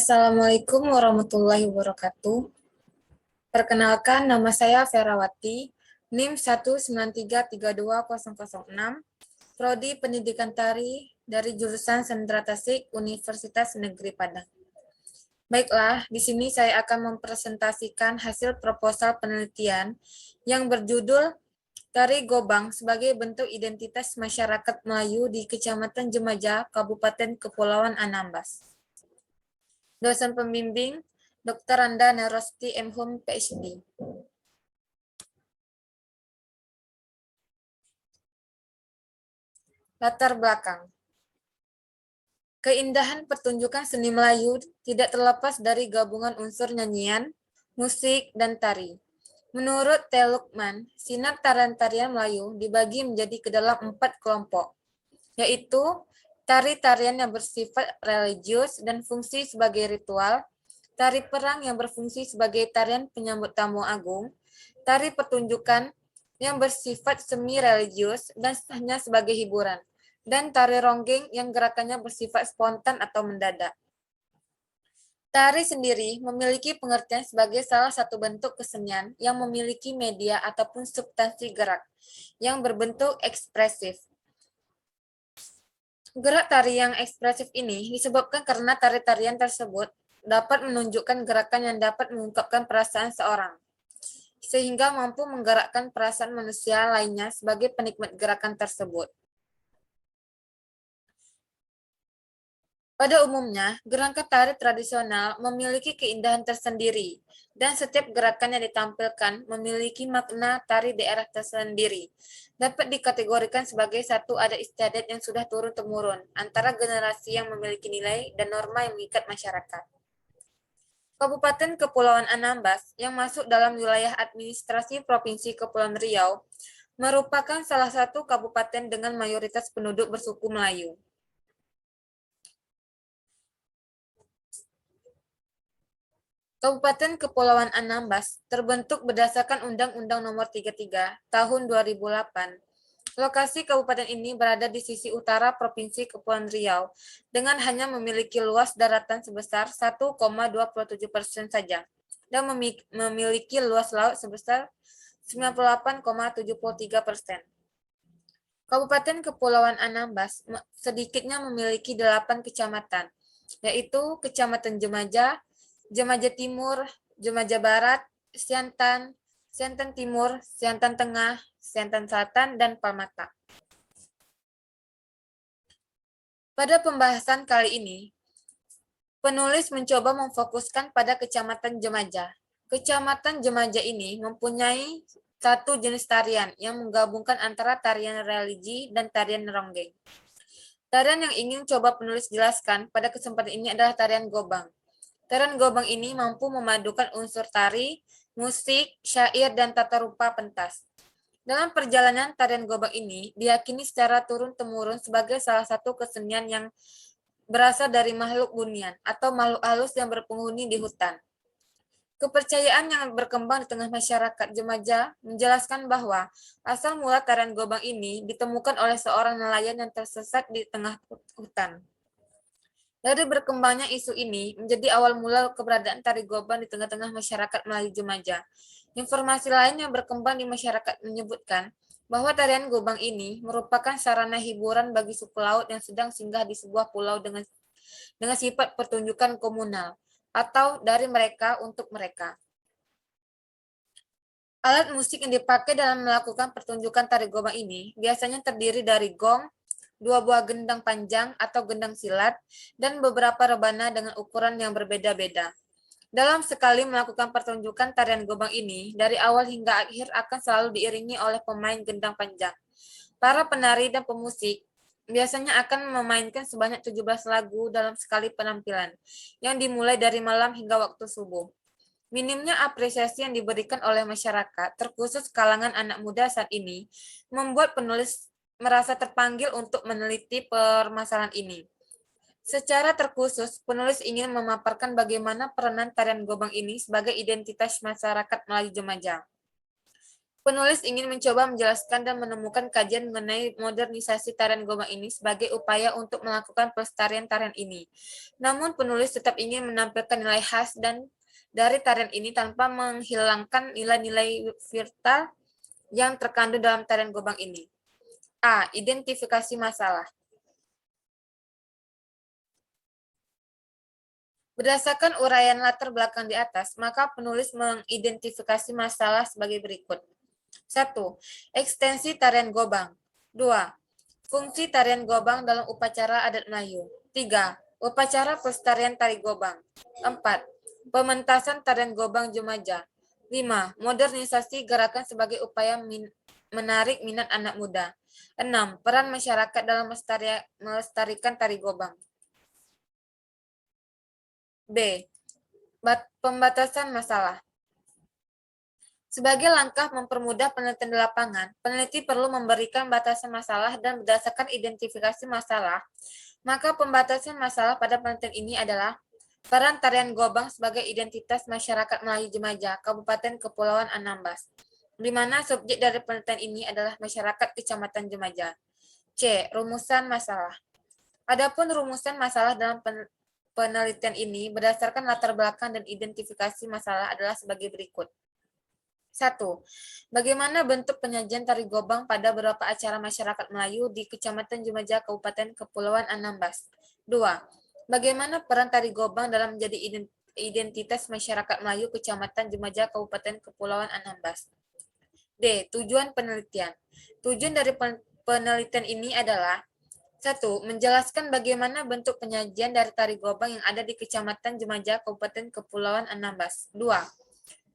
Assalamualaikum warahmatullahi wabarakatuh. Perkenalkan, nama saya Ferawati, NIM 193320006, Prodi Pendidikan Tari dari jurusan Sendra Tasik, Universitas Negeri Padang. Baiklah, di sini saya akan mempresentasikan hasil proposal penelitian yang berjudul Tari Gobang sebagai bentuk identitas masyarakat Melayu di Kecamatan Jemaja, Kabupaten Kepulauan Anambas. Dosen pembimbing, Dr. Randa Nerosti M.Hum, PhD. Latar belakang. Keindahan pertunjukan seni Melayu tidak terlepas dari gabungan unsur nyanyian, musik, dan tari. Menurut T. Lukman, sinar tarian-tarian Melayu dibagi menjadi ke dalam 4 kelompok, yaitu tari-tarian yang bersifat religius dan fungsi sebagai ritual, tari perang yang berfungsi sebagai tarian penyambut tamu agung, tari pertunjukan yang bersifat semi-religius dan hanya sebagai hiburan, dan tari ronggeng yang gerakannya bersifat spontan atau mendadak. Tari sendiri memiliki pengertian sebagai salah satu bentuk kesenian yang memiliki media ataupun substansi gerak yang berbentuk ekspresif. Gerak tari yang ekspresif ini disebabkan karena tari-tarian tersebut dapat menunjukkan gerakan yang dapat mengungkapkan perasaan seorang, sehingga mampu menggerakkan perasaan manusia lainnya sebagai penikmat gerakan tersebut. Pada umumnya, gerakan tari tradisional memiliki keindahan tersendiri, dan setiap gerakan yang ditampilkan memiliki makna tari daerah tersendiri. Dapat dikategorikan sebagai satu adat istiadat yang sudah turun-temurun antara generasi yang memiliki nilai dan norma yang mengikat masyarakat. Kabupaten Kepulauan Anambas yang masuk dalam wilayah administrasi Provinsi Kepulauan Riau merupakan salah satu kabupaten dengan mayoritas penduduk bersuku Melayu. Kabupaten Kepulauan Anambas terbentuk berdasarkan Undang-Undang Nomor 33 Tahun 2008. Lokasi kabupaten ini berada di sisi utara Provinsi Kepulauan Riau dengan hanya memiliki luas daratan sebesar 1,27% saja dan memiliki luas laut sebesar 98,73%. Kabupaten Kepulauan Anambas sedikitnya memiliki 8 kecamatan, yaitu Kecamatan Jemaja, Jemaja Timur, Jemaja Barat, Siantan, Siantan Timur, Siantan Tengah, Siantan Selatan, dan Palmata. Pada pembahasan kali ini, penulis mencoba memfokuskan pada Kecamatan Jemaja. Kecamatan Jemaja ini mempunyai satu jenis tarian yang menggabungkan antara tarian religi dan tarian ronggeng. Tarian yang ingin coba penulis jelaskan pada kesempatan ini adalah tarian gobang. Tarian gobang ini mampu memadukan unsur tari, musik, syair, dan tata rupa pentas. Dalam perjalanan tarian gobang ini diyakini secara turun-temurun sebagai salah satu kesenian yang berasal dari makhluk bunian atau makhluk halus yang berpenghuni di hutan. Kepercayaan yang berkembang di tengah masyarakat Jemaja menjelaskan bahwa asal mula tarian gobang ini ditemukan oleh seorang nelayan yang tersesat di tengah hutan. Dari berkembangnya isu ini menjadi awal mula keberadaan tari gobang di tengah-tengah masyarakat Melayu Jemaja. Informasi lain yang berkembang di masyarakat menyebutkan bahwa tarian gobang ini merupakan sarana hiburan bagi suku laut yang sedang singgah di sebuah pulau dengan sifat pertunjukan komunal atau dari mereka untuk mereka. Alat musik yang dipakai dalam melakukan pertunjukan tari gobang ini biasanya terdiri dari gong, 2 buah gendang panjang atau gendang silat, dan beberapa rebana dengan ukuran yang berbeda-beda. Dalam sekali melakukan pertunjukan tarian gobang ini, dari awal hingga akhir akan selalu diiringi oleh pemain gendang panjang. Para penari dan pemusik biasanya akan memainkan sebanyak 17 lagu dalam sekali penampilan, yang dimulai dari malam hingga waktu subuh. Minimnya apresiasi yang diberikan oleh masyarakat, terkhusus kalangan anak muda saat ini, membuat penulis merasa terpanggil untuk meneliti permasalahan ini. Secara terkhusus, penulis ingin memaparkan bagaimana peranan tarian gobang ini sebagai identitas masyarakat Melayu Jemaja. Penulis ingin mencoba menjelaskan dan menemukan kajian mengenai modernisasi tarian gobang ini sebagai upaya untuk melakukan pelestarian tarian ini. Namun penulis tetap ingin menampilkan nilai khas dan dari tarian ini tanpa menghilangkan nilai-nilai vital yang terkandung dalam tarian gobang ini. A. Identifikasi masalah. Berdasarkan uraian latar belakang di atas, maka penulis mengidentifikasi masalah sebagai berikut. 1. Ekstensi tarian gobang. 2. Fungsi tarian gobang dalam upacara adat Melayu. 3. Upacara pelestarian tari gobang. 4. Pementasan tarian gobang Jemaja. 5. Modernisasi gerakan sebagai upaya menarik minat anak muda. 6. Peran masyarakat dalam melestarikan tari gobang. B. Pembatasan masalah. Sebagai langkah mempermudah penelitian di lapangan, peneliti perlu memberikan batasan masalah dan berdasarkan identifikasi masalah, maka pembatasan masalah pada penelitian ini adalah peran tarian gobang sebagai identitas masyarakat Melayu Jemaja, Kabupaten Kepulauan Anambas, di mana subjek dari penelitian ini adalah masyarakat Kecamatan Jemaja. C. Rumusan masalah. Adapun rumusan masalah dalam penelitian ini berdasarkan latar belakang dan identifikasi masalah adalah sebagai berikut. 1. Bagaimana bentuk penyajian tari gobang pada beberapa acara masyarakat Melayu di Kecamatan Jemaja, Kabupaten Kepulauan Anambas? 2. Bagaimana peran tari gobang dalam menjadi identitas masyarakat Melayu Kecamatan Jemaja, Kabupaten Kepulauan Anambas? D. Tujuan penelitian. Tujuan dari penelitian ini adalah 1. Menjelaskan bagaimana bentuk penyajian dari tari gobang yang ada di Kecamatan Jemaja, Kabupaten Kepulauan Anambas. 2.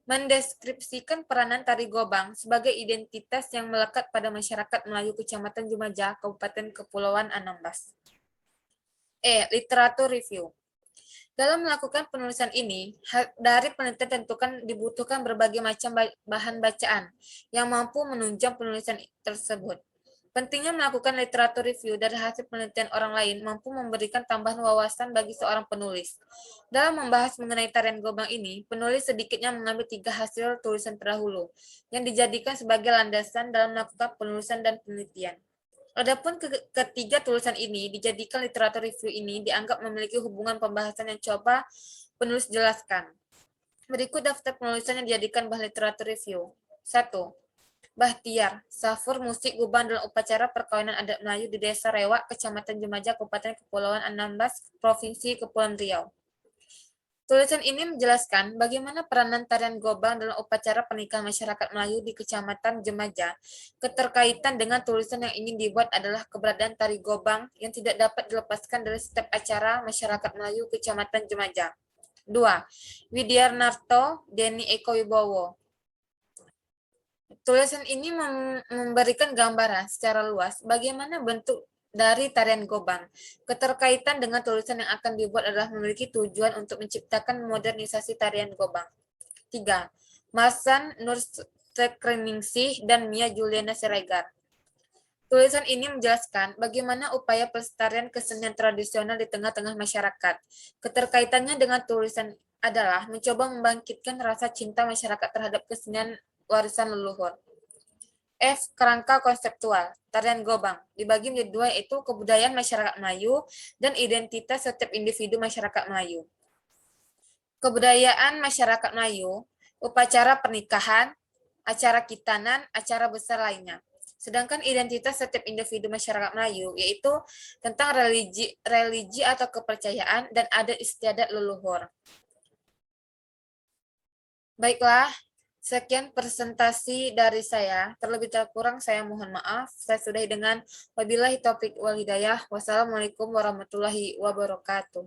Mendeskripsikan peranan tari gobang sebagai identitas yang melekat pada masyarakat Melayu Kecamatan Jemaja, Kabupaten Kepulauan Anambas. E. Literatur review. Dalam melakukan penulisan ini, dari penelitian tentukan dibutuhkan berbagai macam bahan bacaan yang mampu menunjang penulisan tersebut. Pentingnya melakukan literatur review dari hasil penelitian orang lain mampu memberikan tambahan wawasan bagi seorang penulis. Dalam membahas mengenai tarian gobang ini, penulis sedikitnya mengambil 3 hasil tulisan terdahulu yang dijadikan sebagai landasan dalam melakukan penulisan dan penelitian. Adapun ketiga tulisan ini dijadikan literatur review ini dianggap memiliki hubungan pembahasan yang coba penulis jelaskan. Berikut daftar penulisan yang dijadikan bahan literatur review. 1. Bahtiar, Safur musik gubang dalam upacara perkawinan adat Melayu di Desa Rewak, Kecamatan Jemaja, Kabupaten Kepulauan Anambas, Provinsi Kepulauan Riau. Tulisan ini menjelaskan bagaimana peranan tarian gobang dalam upacara pernikahan masyarakat Melayu di Kecamatan Jemaja. Keterkaitan dengan tulisan yang ingin dibuat adalah keberadaan tari gobang yang tidak dapat dilepaskan dari setiap acara masyarakat Melayu Kecamatan Jemaja. 2. Widiarnarto Denny Eko Wibowo. Tulisan ini memberikan gambaran secara luas bagaimana bentuk dari tarian gobang. Keterkaitan dengan tulisan yang akan dibuat adalah memiliki tujuan untuk menciptakan modernisasi tarian gobang. 3. Marsan Nursekreningsih dan Mia Juliana Siregar. Tulisan ini menjelaskan bagaimana upaya pelestarian kesenian tradisional di tengah-tengah masyarakat. Keterkaitannya dengan tulisan adalah mencoba membangkitkan rasa cinta masyarakat terhadap kesenian warisan leluhur. F. Kerangka konseptual. Tarian gobang dibagi menjadi 2, yaitu kebudayaan masyarakat Melayu dan identitas setiap individu masyarakat Melayu. Kebudayaan masyarakat Melayu, upacara pernikahan, acara kitanan, acara besar lainnya. Sedangkan identitas setiap individu masyarakat Melayu yaitu tentang religi atau kepercayaan dan adat istiadat leluhur. Baiklah, sekian presentasi dari saya. Terlebih kurang saya mohon maaf. Saya sudahi dengan wabillahi taufik wal hidayah. Wassalamualaikum warahmatullahi wabarakatuh.